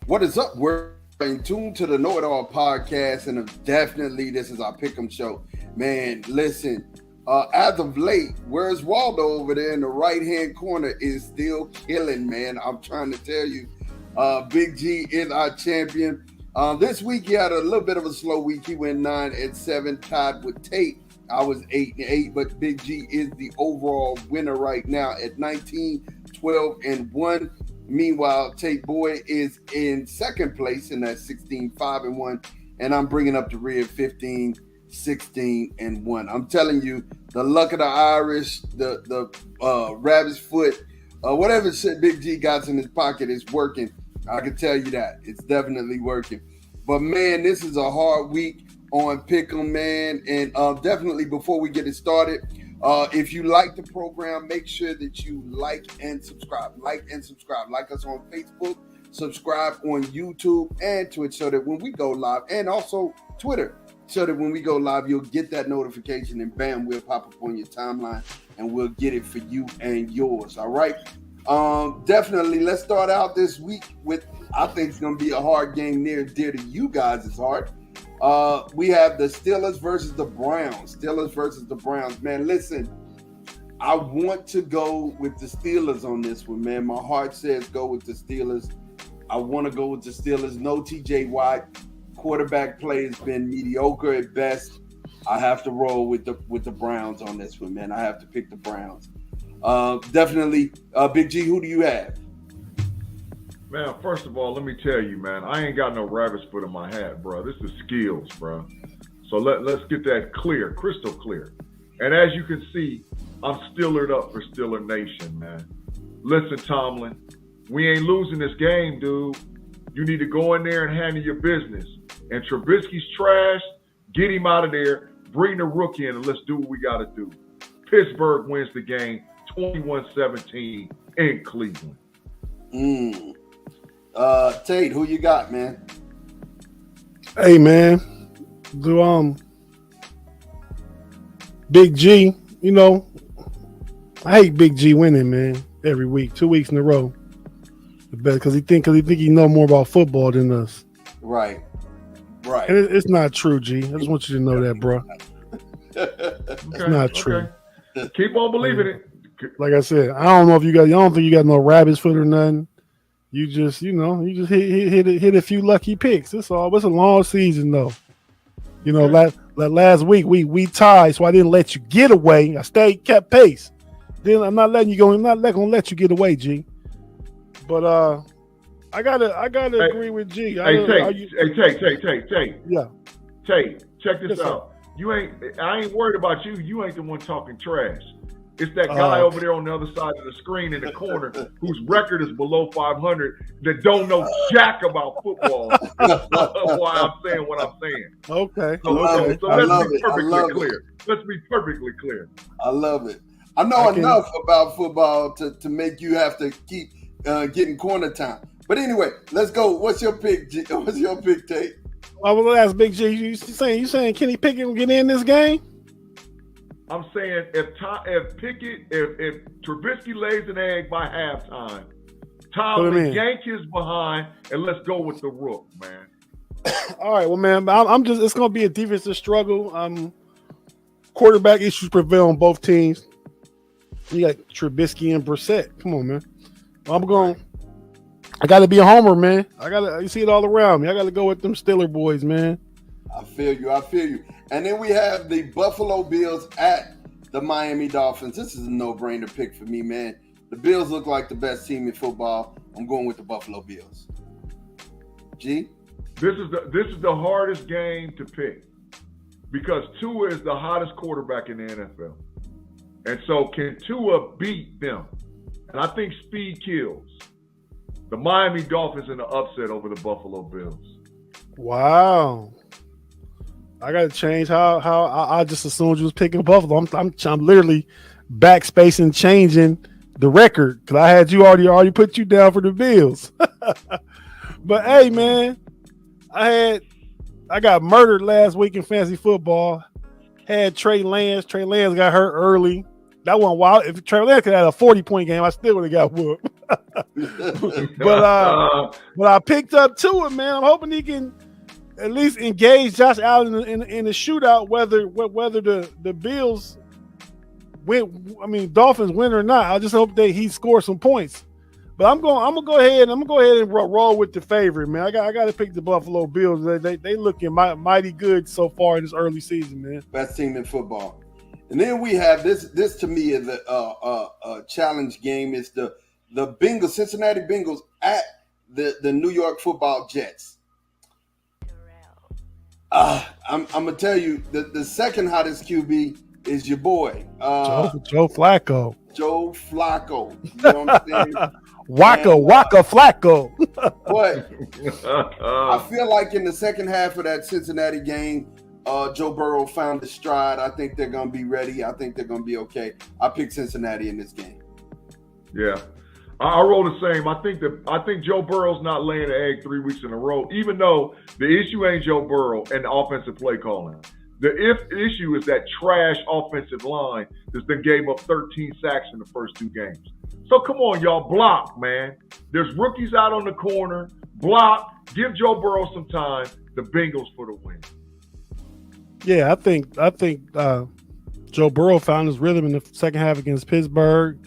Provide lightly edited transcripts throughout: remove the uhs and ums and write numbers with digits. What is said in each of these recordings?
What is up? We're in tune to the KnoItAllZ podcast, and definitely this is our Pick'em show. Man, listen, as of late, where's Waldo over there in the right-hand corner is still killing, man. I'm trying to tell you, Big G is our champion. This week, he had a little bit of a slow week. He went 9-7, tied with Tate. I was 8-8, but Big G is the overall winner right now at 19, 12, and 1. Meanwhile, Tate Boy is in second place in that 16, 5, and 1. And I'm bringing up the rear 15, 16, and 1. I'm telling you, the luck of the Irish, the rabbit's foot, whatever shit Big G got in his pocket is working. I can tell you that. It's definitely working. But, man, this is a hard week on Pick'em, man. And definitely before we get it started, if you like the program, make sure that you like and subscribe. Like us on Facebook, subscribe on YouTube and Twitch so that when we go live, and also Twitter, so that when we go live, you'll get that notification and bam, we'll pop up on your timeline and we'll get it for you and yours. All right. Definitely, let's start out this week with, I think it's going to be a hard game near and dear to you guys' it's hard. We have the Steelers versus the Browns. Man, listen, I want to go with the Steelers on this one, man. My heart says go with the Steelers. I want to go with the Steelers. No TJ Watt. Quarterback play has been mediocre at best. I have to roll with the Browns on this one, man. I have to pick the Browns. Definitely. Big G, who do you have? Man, first of all, let me tell you, man, I ain't got no rabbit's foot in my hat, bro. This is skills, bro. So let's get that clear, crystal clear. And as you can see, I'm Steelered up for Steeler Nation, man. Listen, Tomlin, we ain't losing this game, dude. You need to go in there and handle your business. And Trubisky's trash, get him out of there, bring the rookie in, and let's do what we got to do. Pittsburgh wins the game 21-17 in Cleveland. Tate, who you got, man? Hey, man. Big G, you know, I hate Big G winning, man, every week, 2 weeks in a row. Because he think he know more about football than us. Right. And it's not true, G. I just want you to know that, bro. It's not true. Keep on believing it. Like I said, I don't think you got no rabbit's foot or nothing. You just hit a few lucky picks. That's all. It's a long season, though. You know, last week we tied, so I didn't let you get away. I kept pace. Then I'm not letting you go. I'm not gonna let you get away, G. But I gotta agree with G. Tate. Yeah. Tate, check this out. I ain't worried about you. You ain't the one talking trash. It's that guy over there on the other side of the screen in the corner whose record is below 500 that don't know jack about football. Why I'm saying what I'm saying. Okay. So let's be perfectly clear. Let's be perfectly clear. I love it. I know enough about football to make you have to keep getting corner time. But anyway, let's go. What's your pick, G? What's your pick, Tate? I will ask Big G. You saying Kenny Pickett will get in this game? I'm saying if Trubisky lays an egg by halftime, Tomlin yank his behind and let's go with the rook, man. All right, well, man, it's going to be a defensive struggle. Quarterback issues prevail on both teams. You got Trubisky and Brissett. Come on, man. I got to be a homer, man. You see it all around me. I got to go with them Steeler boys, man. I feel you. And then we have the Buffalo Bills at the Miami Dolphins. This is a no-brainer pick for me, man. The Bills look like the best team in football. I'm going with the Buffalo Bills. G? This is the hardest game to pick because Tua is the hottest quarterback in the NFL. And so can Tua beat them? And I think speed kills. The Miami Dolphins in the upset over the Buffalo Bills. Wow. I got to change how I just assumed you was picking Buffalo. I'm literally backspacing, changing the record because I had you already put you down for the Bills. But hey, man, I got murdered last week in fantasy football. Had Trey Lance. Trey Lance got hurt early. That one wild. If Trey Lance had a 40-point game, I still would have got whooped. but I picked up Tua, man. I'm hoping he can at least engage Josh Allen in the shootout, whether the Bills win. I mean, Dolphins win or not. I just hope he scores some points. But I'm gonna go ahead and roll with the favorite, man. I got to pick the Buffalo Bills. They looking mighty good so far in this early season, man. Best team in football. And then we have this. This to me is a challenge game. It's the Bengals, Cincinnati Bengals at the New York Football Jets. I'm gonna tell you the second hottest QB is your boy Joe Flacco. Joe Flacco. You know what I'm saying? Waka Flacco. But I feel like in the second half of that Cincinnati game, Joe Burrow found his stride. I think they're gonna be ready. I think they're gonna be okay. I pick Cincinnati in this game. Yeah. I roll the same. I think Joe Burrow's not laying an egg 3 weeks in a row, even though the issue ain't Joe Burrow and the offensive play calling. The issue is that trash offensive line that's been gave up 13 sacks in the first 2 games. So come on, y'all, block, man. There's rookies out on the corner. Block. Give Joe Burrow some time. The Bengals for the win. Yeah, I think Joe Burrow found his rhythm in the second half against Pittsburgh.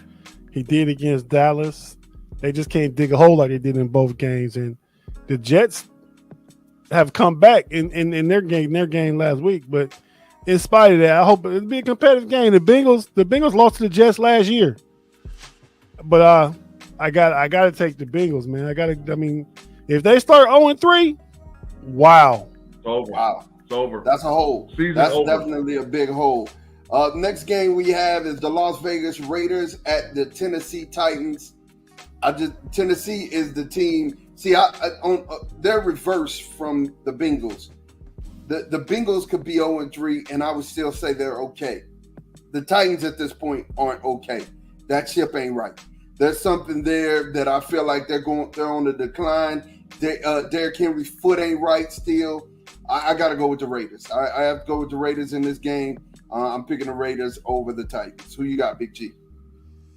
He did against Dallas. They just can't dig a hole like they did in both games. And the Jets have come back in their game last week. But in spite of that, I hope it'll be a competitive game. The Bengals lost to the Jets last year. But I gotta take the Bengals, man. I mean, if they start 0-3, wow. It's over. Wow. It's over. That's a hole. That's over. Definitely a big hole. Next game we have is the Las Vegas Raiders at the Tennessee Titans. Tennessee is the team. See, they're reversed from the Bengals. The Bengals could be 0-3, and I would still say they're okay. The Titans at this point aren't okay. That ship ain't right. There's something there that I feel like they're on the decline. Derrick Henry's foot ain't right still. I got to go with the Raiders. I have to go with the Raiders in this game. I'm picking the Raiders over the Titans. Who you got, Big G?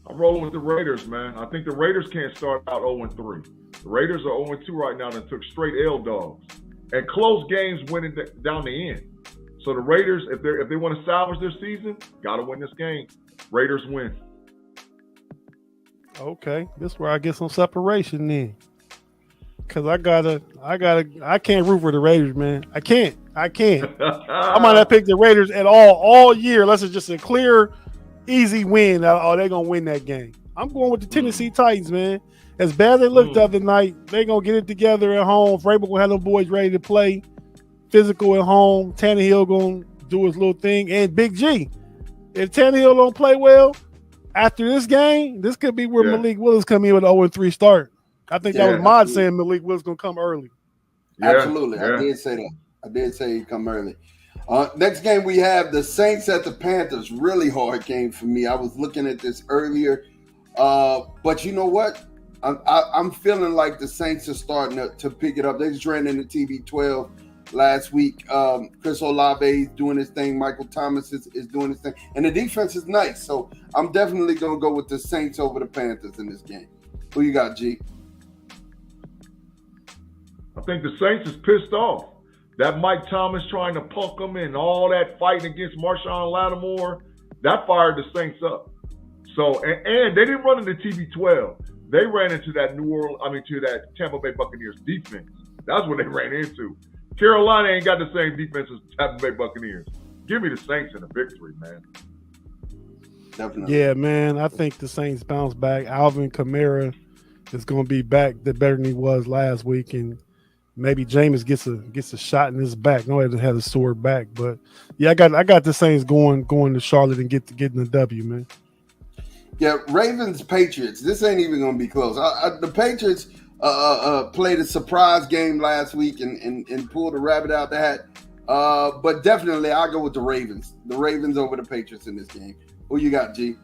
I'm rolling with the Raiders, man. I think the Raiders can't start out 0-3. The Raiders are 0-2 right now and took straight L dogs and close games winning down the end. So the Raiders, if they want to salvage their season, got to win this game. Raiders win. Okay, this is where I get some separation then. Cause I can't root for the Raiders, man. I can't. I might not pick the Raiders at all year unless it's just a clear, easy win. Oh, they're gonna win that game. I'm going with the Tennessee Titans, man. As bad as they looked the other night, they're gonna get it together at home. Vrabel gonna have them boys ready to play, physical at home. Tannehill gonna do his little thing, and Big G. If Tannehill don't play well after this game, this could be where Malik Willis come in with an 0-3 start. I think that was Mod saying Malik Willis gonna come early. Yeah, absolutely, I did say that. I did say he'd come early. Next game we have the Saints at the Panthers. Really hard game for me. I was looking at this earlier, but you know what? I'm feeling like the Saints are starting to pick it up. They just ran into TB12 last week. Chris Olave is doing his thing. Michael Thomas is doing his thing, and the defense is nice. So I'm definitely gonna go with the Saints over the Panthers in this game. Who you got, G? I think the Saints is pissed off. That Mike Thomas trying to punk them and all that fighting against Marshawn Lattimore, that fired the Saints up. So, and they didn't run into TB12. They ran into that Tampa Bay Buccaneers defense. That's what they ran into. Carolina ain't got the same defense as Tampa Bay Buccaneers. Give me the Saints in a victory, man. Definitely. Yeah, man. I think the Saints bounce back. Alvin Kamara is going to be back better than he was last week, and maybe Jameis gets a shot in his back. No, he hasn't had a sore back, but yeah, I got the Saints going to Charlotte and getting the W, man. Yeah, Ravens Patriots. This ain't even gonna be close. The Patriots played a surprise game last week and pulled a rabbit out the hat. But definitely, I go with the Ravens. The Ravens over the Patriots in this game. Who you got, G?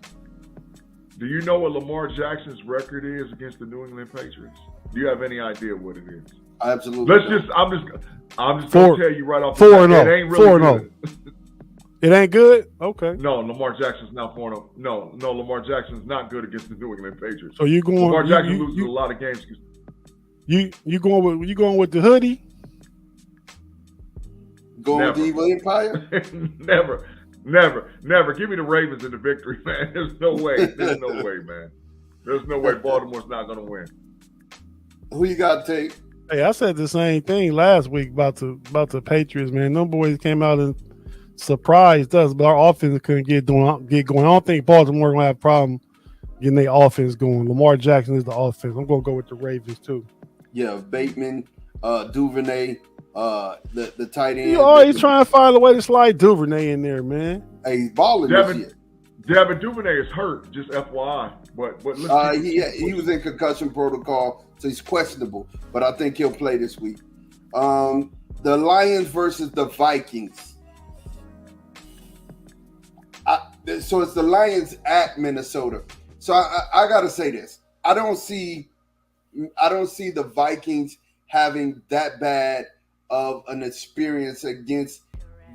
Do you know what Lamar Jackson's record is against the New England Patriots? Do you have any idea what it is? Absolutely. I'm just gonna tell you right off the bat. It ain't really 4-0. It ain't good? Okay. No, Lamar Jackson's not 4-0. No, Lamar Jackson's not good against the New England Patriots. So you going? Lamar Jackson loses a lot of games. You going with the hoodie? Going with the Evil Empire? Never. Give me the Ravens in the victory, man. There's no way, man. There's no way Baltimore's not going to win. Who you got to take? Hey, I said the same thing last week about the Patriots, man. Them boys came out and surprised us, but our offense couldn't get going. I don't think Baltimore going to have a problem getting their offense going. Lamar Jackson is the offense. I'm going to go with the Ravens, too. Yeah, Bateman, Duvernay, the tight end. You always trying to find a way to slide Duvernay in there, man. Hey, he's balling this year. Devin Duvernay is hurt, just FYI. But he was in concussion protocol, so he's questionable. But I think he'll play this week. The Lions versus the Vikings. So it's the Lions at Minnesota. So I got to say this. I don't see the Vikings having that bad of an experience against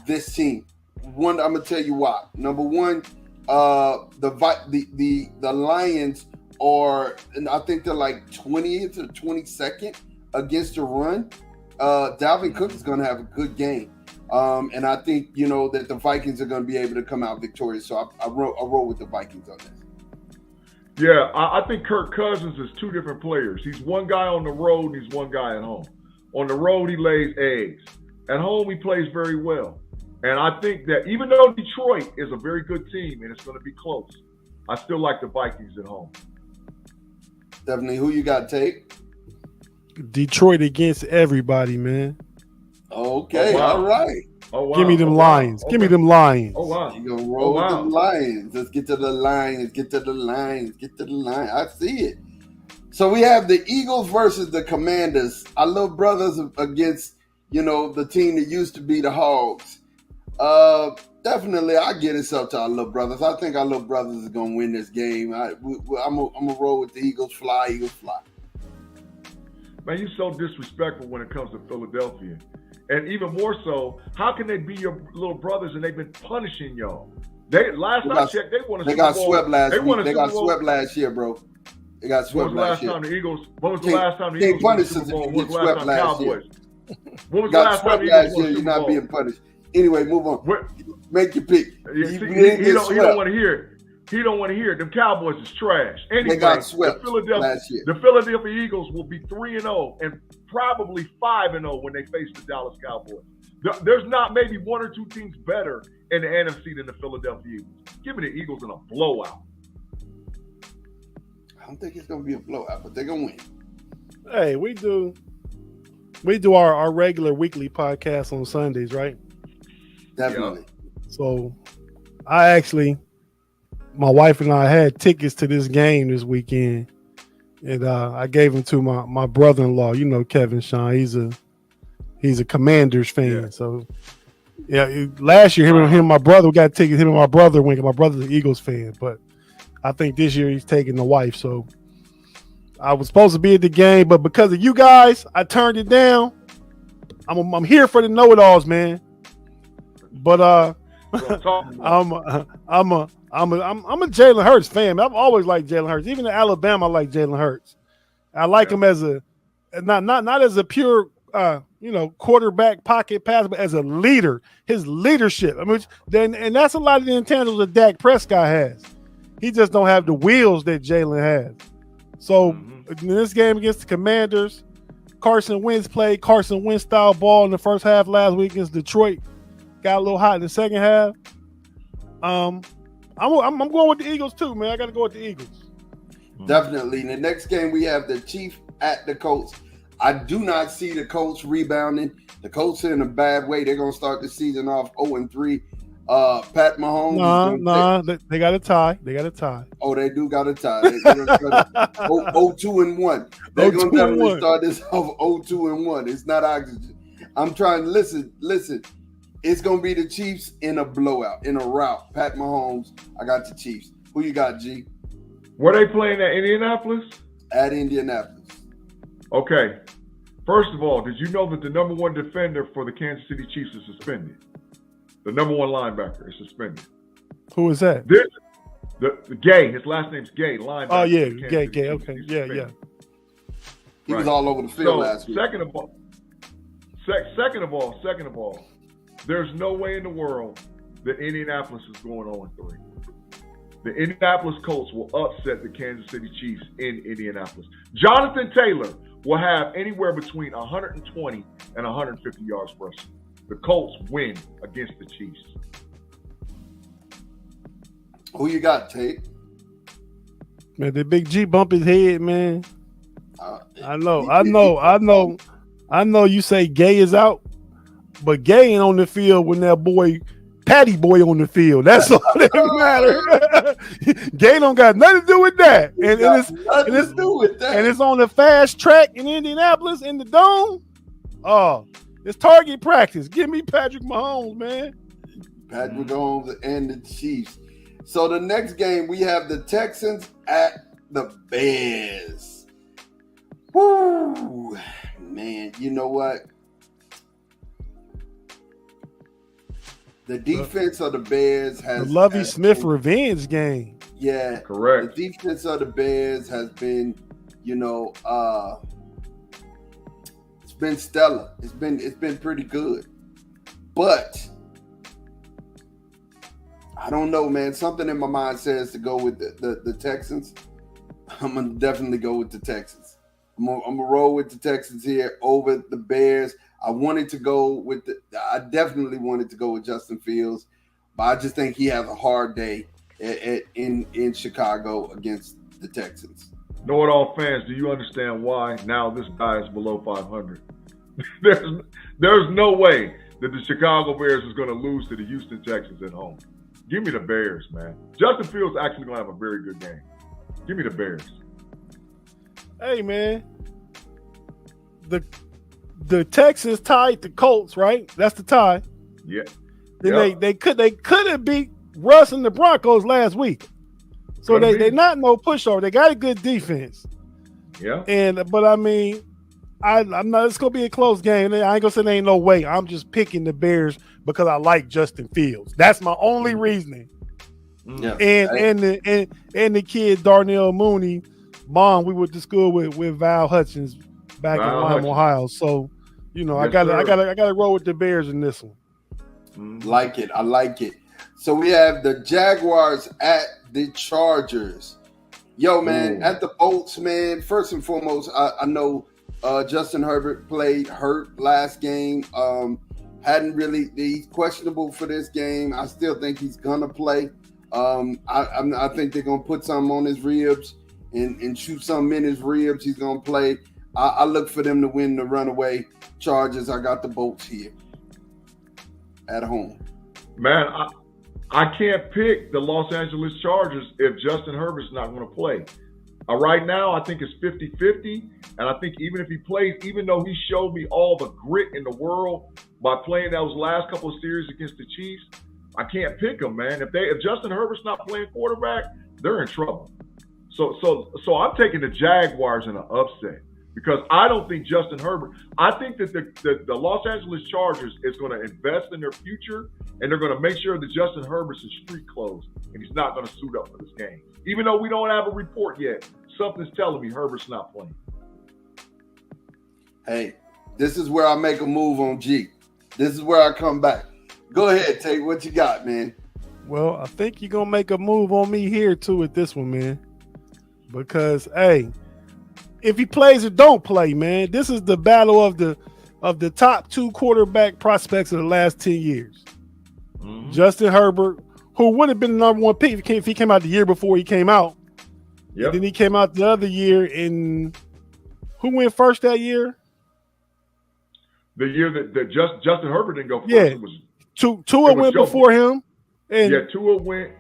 this team. I'm gonna tell you why. Number one, the Lions are, and I think they're like 20th or 22nd against the run. Dalvin Cook is gonna have a good game, and I think that the Vikings are gonna be able to come out victorious. So I roll with the Vikings on this. Yeah, I think Kirk Cousins is two different players. He's one guy on the road and he's one guy at home. On the road, he lays eggs. At home, he plays very well. And I think that even though Detroit is a very good team and it's going to be close, I still like the Vikings at home. Definitely. Who you got, Tate? Detroit against everybody, man. Okay, all right. Oh, wow. Give me them Lions. Okay. Give me them Lions. Oh, wow. You're going to roll with them Lions. Let's get to the Lions. Get to the Lions. Get to the Lions. I see it. So we have the Eagles versus the Commanders. Our little brothers against, the team that used to be the Hogs. Definitely, I get it's up to our little brothers. I think our little brothers are going to win this game. I'm going to roll with the Eagles fly. Man, you're so disrespectful when it comes to Philadelphia. And even more so, how can they be your little brothers and they've been punishing y'all? Last I checked, they won a Super Bowl. They got swept last week. They got swept last year, bro. They got swept last year. When was the last time the Eagles won the Super Bowl? When was the last time Cowboys? When was the last time the Eagles won the Super Bowl? You're not being punished. Anyway, move on. Make your pick. He don't want to hear it. He don't want to hear it. Them Cowboys is trash. Anyway, they got swept last year. The Philadelphia Eagles will be 3-0 and probably 5-0 when they face the Dallas Cowboys. There's not maybe one or two teams better in the NFC than the Philadelphia Eagles. Give me the Eagles in a blowout. I don't think it's going to be a blowout, but they're going to win. Hey, we do our regular weekly podcast on Sundays, right? Definitely. Yeah. So my wife and I had tickets to this game this weekend, and I gave them to my brother-in-law. Kevin Sean. He's a Commanders fan. Yeah. So last year him and my brother got tickets. Him and my brother went. My brother's an Eagles fan, but I think this year he's taking the wife. So I was supposed to be at the game, but because of you guys, I turned it down. I'm here for the know-it-alls, man. But I'm a Jalen Hurts fan. I've always liked Jalen Hurts. Even in Alabama, I like Jalen Hurts. I like him as not as a pure quarterback pocket pass, but as a leader. His leadership. And that's a lot of the intangibles that Dak Prescott has. He just don't have the wheels that Jalen has. So in this game against the Commanders, Carson Wentz played Carson Wentz style ball in the first half last week against Detroit. Got a little hot in the second half. I'm going with the Eagles too, man. I got to go with the Eagles. Definitely. In the next game, we have the Chiefs at the Colts. I do not see the Colts rebounding. The Colts are in a bad way. They're going to start the season off 0-3. Pat Mahomes. They got a tie. Oh, they do got a tie. They're 0-2-1. They're going to definitely start this off 0-2-1. It's not oxygen. I'm trying to listen. It's going to be the Chiefs in a blowout, in a rout. Pat Mahomes, I got the Chiefs. Who you got, G? Were they playing at Indianapolis? At Indianapolis. Okay. First of all, did you know that the number one defender for the Kansas City Chiefs is suspended? The number one linebacker is suspended. Who is that? The Gay. His last name's Gay. Linebacker. Oh yeah, Gay. Okay, yeah. He was all over the field last week. Second of all, there's no way in the world that Indianapolis is going 0-3. The Indianapolis Colts will upset the Kansas City Chiefs in Indianapolis. Jonathan Taylor will have anywhere between 120 and 150 yards rushing. The Colts win against the Chiefs. Who you got, Tate? Man, the Big G bump his head, man. I know. You say Gay is out, but Gay ain't on the field when that boy Patty Boy on the field. That's all that matters. Gay don't got nothing to do with that. And it's on the fast track in Indianapolis in the dome. Oh, it's target practice. Give me Patrick Mahomes, man. Patrick Mahomes and the Chiefs. So the next game, we have the Texans at the Bears. Woo! Man, you know what? The defense of the Bears has... The Lovie Smith revenge game. Yeah. Correct. The defense of the Bears has been, it's been stellar. It's been pretty good. But I don't know, man. Something in my mind says to go with the Texans. I'm going to definitely go with the Texans. I'm gonna roll with the Texans here over the Bears. I definitely wanted to go with Justin Fields, but I just think he has a hard day in Chicago against the Texans. Know-it-all fans, do you understand why now this guy is below 500? There's no way that the Chicago Bears is going to lose to the Houston Texans at home. Give me the Bears, man. Justin Fields actually going to have a very good game. Give me the Bears. Hey, man. The Texans tied the Colts, right? That's the tie. Yeah. Then they could have beat Russ and the Broncos last week. So they not no pushover. They got a good defense. Yeah. But I mean, I'm not. It's gonna be a close game. I ain't gonna say there ain't no way. I'm just picking the Bears because I like Justin Fields. That's my only reasoning. Yeah. And the kid Darnell Mooney, mom, we went to school with Val Hutchins back in Lima, Ohio. So, I gotta roll with the Bears in this one. Like it. I like it. So we have the Jaguars at the Chargers. Yo, man, at the Bolts, man. First and foremost, I know Justin Herbert played hurt last game. He's questionable for this game. I still think he's gonna play. I think they're gonna put something on his ribs and shoot something in his ribs. He's gonna play. I look for them to win the runaway Chargers. I got the Bolts here at home. Man, I can't pick the Los Angeles Chargers if Justin Herbert's not going to play. Right now, I think it's 50-50. And I think even if he plays, even though he showed me all the grit in the world by playing those last couple of series against the Chiefs, I can't pick him, man. If Justin Herbert's not playing quarterback, they're in trouble. So I'm taking the Jaguars in an upset. Because I don't think Justin Herbert – I think that the Los Angeles Chargers is going to invest in their future, and they're going to make sure that Justin Herbert's in street clothes, and he's not going to suit up for this game. Even though we don't have a report yet, something's telling me Herbert's not playing. Hey, this is where I make a move on G. This is where I come back. Go ahead, Tate. What you got, man? Well, I think you're going to make a move on me here, too, with this one, man. Because, hey – if he plays or don't play, man, this is the battle of the top two quarterback prospects of the last 10 years. Mm-hmm. Justin Herbert, who would have been the number one pick if he came out the year before he came out. Yep. And then he came out the other year, and who went first that year? The year that Justin Herbert didn't go first. Yeah, Tua went before him. And Tua went.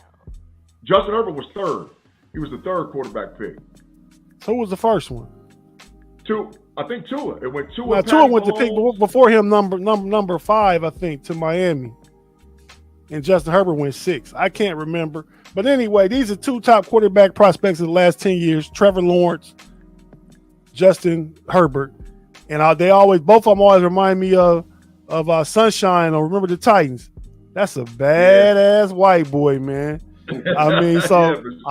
Justin Herbert was third. He was the third quarterback pick. Who was the first one? I think Tua. It went Tua. Tua went to pick before him, number 5, I think, to Miami. And Justin Herbert went 6. I can't remember. But anyway, these are two top quarterback prospects of the last 10 years: Trevor Lawrence, Justin Herbert. And both of them always remind me of Sunshine or Remember the Titans. That's a badass white boy, man. I mean, so Yeah, for sure.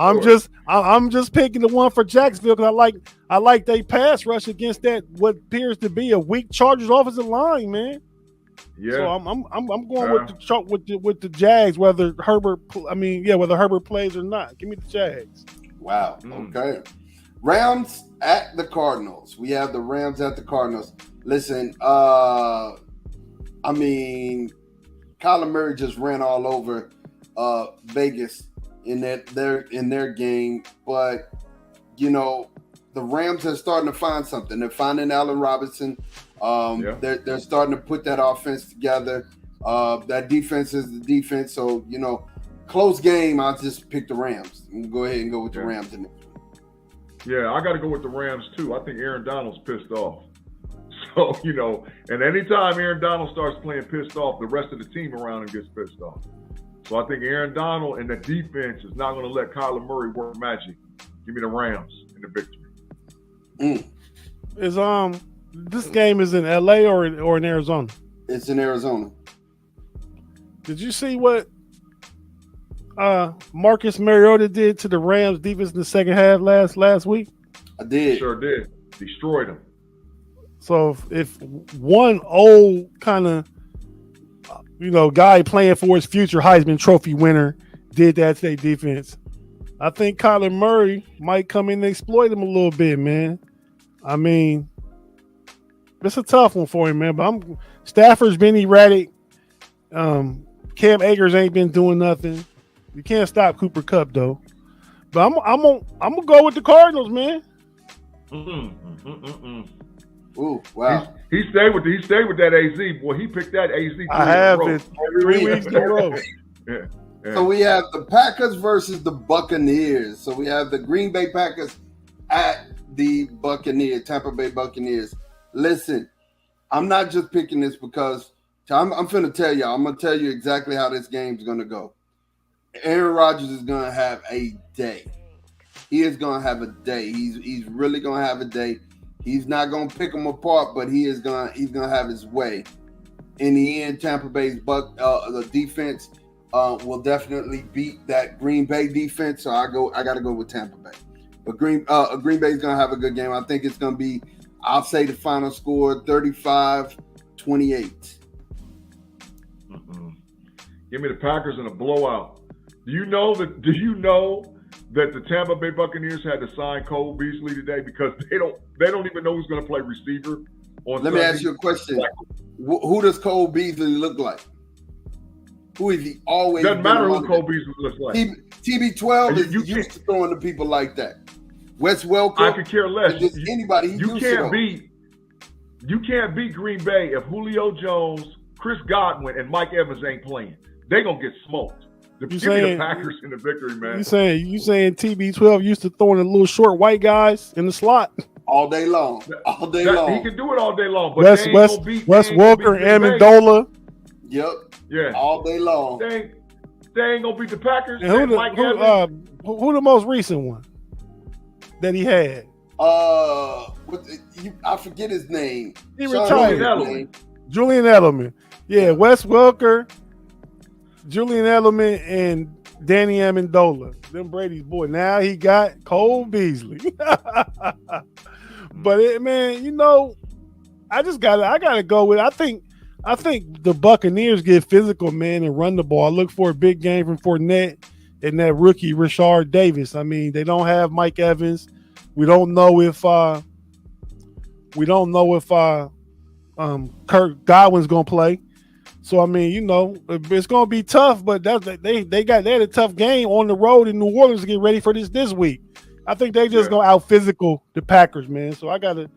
I'm just picking the one for Jacksonville because I like they pass rush against that what appears to be a weak Chargers offensive line, man. Yeah. So I'm going with the Jags, whether Herbert plays or not. Give me the Jags. Wow. Okay. Rams at the Cardinals. We have the Rams at the Cardinals. Listen, I mean, Kyler Murray just ran all over Vegas in their game, but you know, the Rams are starting to find something. They're finding Allen Robinson. They're starting to put that offense together. That defense is the defense. So, you know, close game, I'll just pick the Rams. Go ahead and go with the Rams in it. Yeah, I got to go with the Rams too. I think Aaron Donald's pissed off. So, you know, and anytime Aaron Donald starts playing pissed off, the rest of the team around him gets pissed off. So I think Aaron Donald and the defense is not going to let Kyler Murray work magic. Give me the Rams in the victory. Is this game is in LA or in Arizona? It's in Arizona. Did you see what Marcus Mariota did to the Rams defense in the second half last week? I did. Sure did. Destroyed them. So if one old kind of guy playing for his future Heisman Trophy winner did that to their defense, I think Kyler Murray might come in and exploit him a little bit, man. I mean, it's a tough one for him, man. But Stafford's been erratic. Cam Akers ain't been doing nothing. You can't stop Cooper Kupp though. But I'm gonna go with the Cardinals, man. Ooh, wow. He stayed with that AZ. Boy, he picked that AZ. I have it 3 weeks in a row. Yeah. So we have the Packers versus the Buccaneers. So we have the Green Bay Packers at the Buccaneers, Tampa Bay Buccaneers. Listen, I'm not just picking this because I'm finna tell y'all. I'm gonna tell you exactly how this game's gonna go. Aaron Rodgers is gonna have a day. He is gonna have a day. He's really gonna have a day. He's not gonna pick them apart, but he's gonna have his way. In the end, Tampa Bay's the defense will definitely beat that Green Bay defense. So I gotta go with Tampa Bay. But Green Bay's gonna have a good game. I think it's gonna be, I'll say the final score 35-28. Give me the Packers in a blowout. Do you know that the Tampa Bay Buccaneers had to sign Cole Beasley today because they don't even know who's going to play receiver on Let me ask you a question. Who does Cole Beasley look like? Who is he always? Doesn't matter who Cole Beasley looks like. TB12 is used to throwing to people like that. Wes Welker. I could care less. Anybody. You can't beat Green Bay if Julio Jones, Chris Godwin, and Mike Evans ain't playing. They gonna get smoked. Give me the Packers in the victory, man. You saying TB12 used to throwing the little short white guys in the slot all day long. All day long. He can do it all day long. But Wes Welker, Amendola. Yep. Yeah. All day long. They ain't gonna beat the Packers. And who the most recent one that he had? I forget his name. He retired. Julian Edelman. Yeah, Wes Welker, Julian Edelman, and Danny Amendola. Them Brady's boy. Now he got Cole Beasley. But I gotta go with. I think the Buccaneers get physical, man, and run the ball. I look for a big game from Fournette and that rookie Rashard Davis. I mean, they don't have Mike Evans. We don't know if Kirk Godwin's gonna play. So I mean, it's gonna be tough, but they had a tough game on the road in New Orleans to get ready for this week. I think they just gonna out physical the Packers, man. So I gotta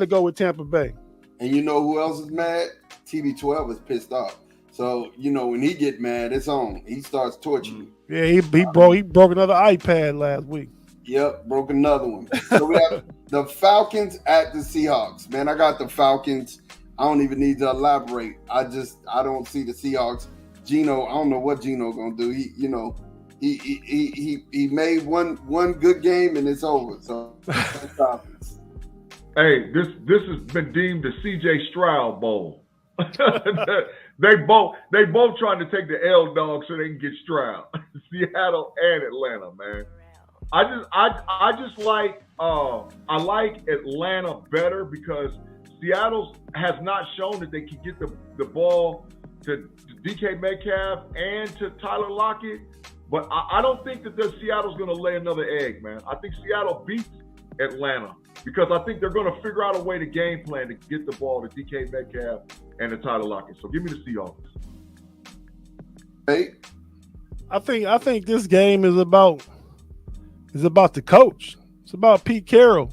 go with Tampa Bay. And you know who else is mad? TB12 is pissed off. So when he get mad, it's on. He starts torturing. Yeah, he broke another iPad last week. Yep, broke another one. So we have the Falcons at the Seahawks. Man, I got the Falcons. I don't even need to elaborate. I don't see the Seahawks. Geno, I don't know what Geno gonna do. He made one good game and it's over. So hey, this has been deemed the CJ Stroud Bowl. They both trying to take the L dog so they can get Stroud. Seattle and Atlanta, man. I just like I like Atlanta better because Seattle has not shown that they can get the ball to DK Metcalf and to Tyler Lockett. But I don't think that Seattle's going to lay another egg, man. I think Seattle beats Atlanta because I think they're going to figure out a way to game plan to get the ball to DK Metcalf and to Tyler Lockett. So give me the Seahawks. Hey, I think this game is about the coach. It's about Pete Carroll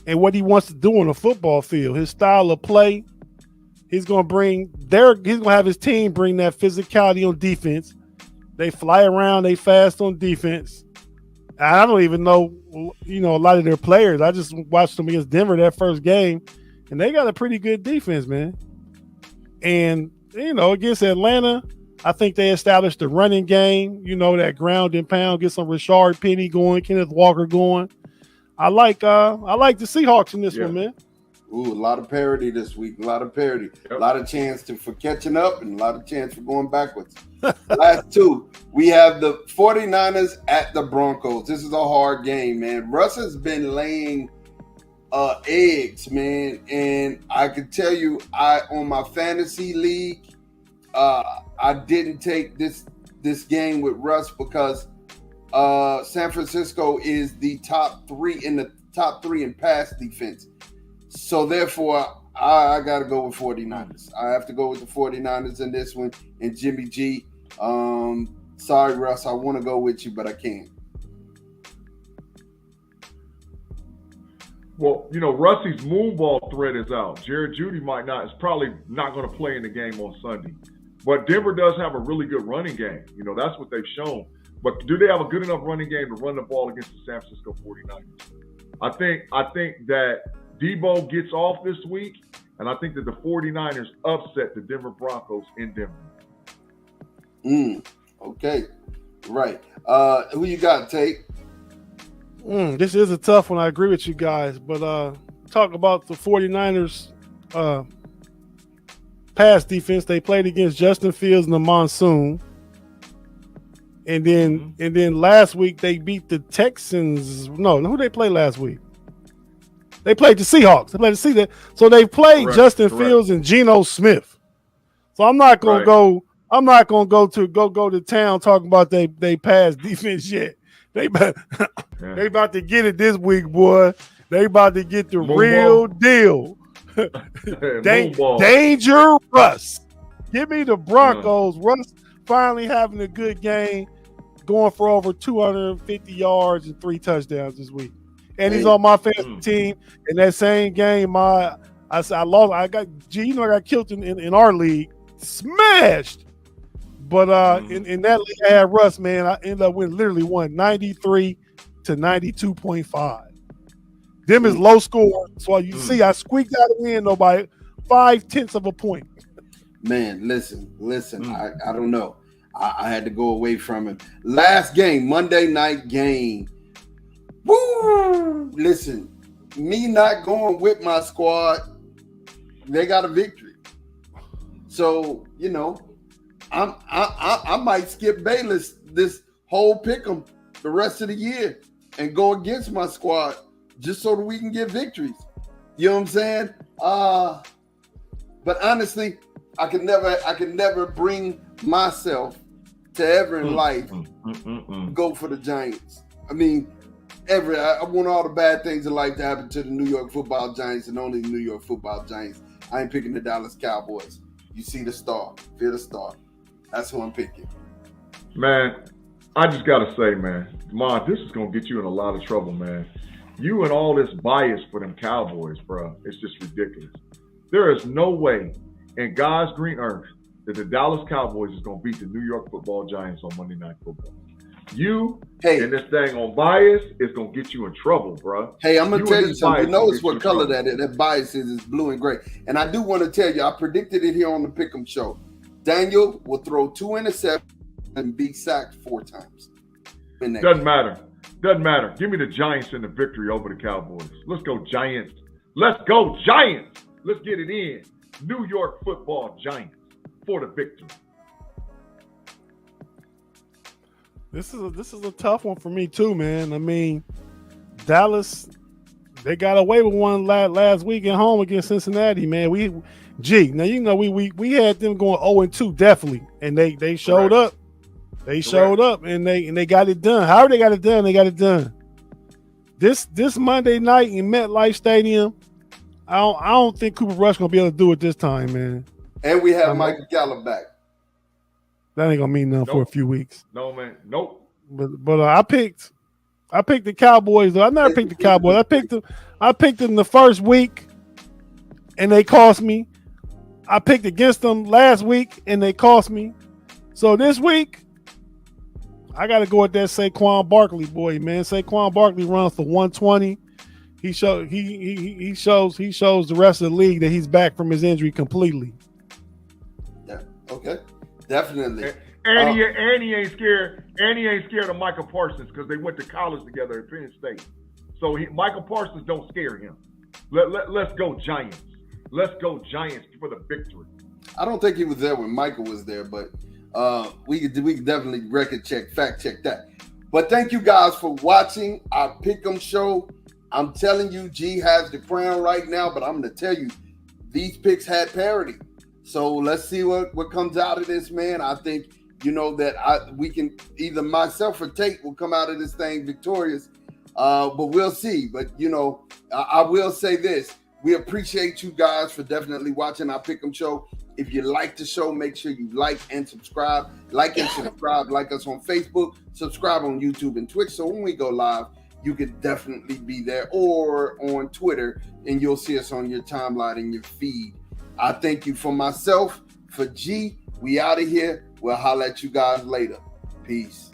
and what he wants to do on the football field. His style of play. He's going to have his team bring that physicality on defense. They fly around, they fast on defense. I don't even know, a lot of their players. I just watched them against Denver that first game, and they got a pretty good defense, man. And, against Atlanta, I think they established the running game, that ground and pound, get some Rashard Penny going, Kenneth Walker going. I like the Seahawks in this one, man. Ooh, a lot of parity this week. A lot of parity. Yep. A lot of chance for catching up and a lot of chance for going backwards. Last two, we have the 49ers at the Broncos. This is a hard game, man. Russ has been laying eggs, man. And I can tell you, on my fantasy league, I didn't take this game with Russ because San Francisco is the top three in pass defense. So, therefore, I got to go with 49ers. I have to go with the 49ers in this one. And Jimmy G, sorry, Russ, I want to go with you, but I can't. Well, Rusty's moonball threat is out. Jared Jeudy is probably not going to play in the game on Sunday. But Denver does have a really good running game. That's what they've shown. But do they have a good enough running game to run the ball against the San Francisco 49ers? I think that Debo gets off this week, and I think that the 49ers upset the Denver Broncos in Denver. Okay. Right. Who you got, Tate? This is a tough one. I agree with you guys. But talk about the 49ers pass defense. They played against Justin Fields in the monsoon. And then last week they beat the Texans. No, who they play last week? They played the Seahawks. So they played Justin Fields and Geno Smith. So I'm not gonna go. I'm not gonna go to town talking about they pass defense yet. They about to get it this week, boy. They about to get the real deal. Dangerous. Give me the Broncos. Russ finally having a good game, going for over 250 yards and 3 touchdowns this week. And he's on my fantasy team. In that same game, I lost. I got killed in our league, smashed. But in that league, I had Russ, man. I ended up literally won 93 to 92.5. Them is low score. So you see, I squeaked out a win though by 0.5 of a point. Man, listen. I don't know. I had to go away from him. Last game, Monday night game. Woo! Listen, me not going with my squad, they got a victory. So, I might skip Bayless this whole pick'em the rest of the year and go against my squad just so that we can get victories. You know what I'm saying? But honestly, I can never bring myself to ever in life go for the Giants. I mean, I want all the bad things in life to happen to the New York Football Giants and only the New York Football Giants. I ain't picking the Dallas Cowboys. You see the star, feel the star. That's who I'm picking. Man, I just got to say, man, Mon, this is going to get you in a lot of trouble, man. You and all this bias for them Cowboys, bro, it's just ridiculous. There is no way in God's green earth that the Dallas Cowboys is going to beat the New York Football Giants on Monday Night Football. And this thing on bias is going to get you in trouble, bro. Hey, I'm going to tell you something. You notice what color that bias is blue and gray. And I do want to tell you, I predicted it here on the Pick'em Show. Daniel will throw 2 interceptions and be sacked 4 times. Doesn't matter. Give me the Giants in the victory over the Cowboys. Let's go, Giants. Let's get it in. New York Football Giants for the victory. This is a tough one for me too, man. I mean, Dallas, they got away with one last week at home against Cincinnati, man. We had them going 0-2 definitely, and they showed up. They showed up and they got it done. However they got it done, they got it done. This Monday night in MetLife Stadium, I don't think Cooper Rush gonna be able to do it this time, man. And we have Michael Gallup back. That ain't gonna mean nothing for a few weeks. No, man. Nope. But I picked the Cowboys though. I never picked the Cowboys. I picked them the first week, and they cost me. I picked against them last week, and they cost me. So this week, I got to go with that Saquon Barkley boy, man. Saquon Barkley runs for 120. He shows the rest of the league that he's back from his injury completely. Yeah. Okay. Definitely. And he ain't scared. And he ain't scared of Michael Parsons because they went to college together at Penn State. So Michael Parsons don't scare him. Let's go Giants. Let's go Giants for the victory. I don't think he was there when Michael was there, but we could definitely fact check that. But thank you guys for watching our Pick'em show. I'm telling you, G has the crown right now, but I'm going to tell you, these picks had parity. So let's see what comes out of this, man. I think, that we can, either myself or Tate will come out of this thing victorious, but we'll see. But, I will say this. We appreciate you guys for definitely watching our Pick'em show. If you like the show, make sure you like and subscribe. Like us on Facebook, subscribe on YouTube and Twitch. So when we go live, you could definitely be there, or on Twitter, and you'll see us on your timeline and your feed. I thank you for myself, for G. We out of here. We'll holler at you guys later. Peace.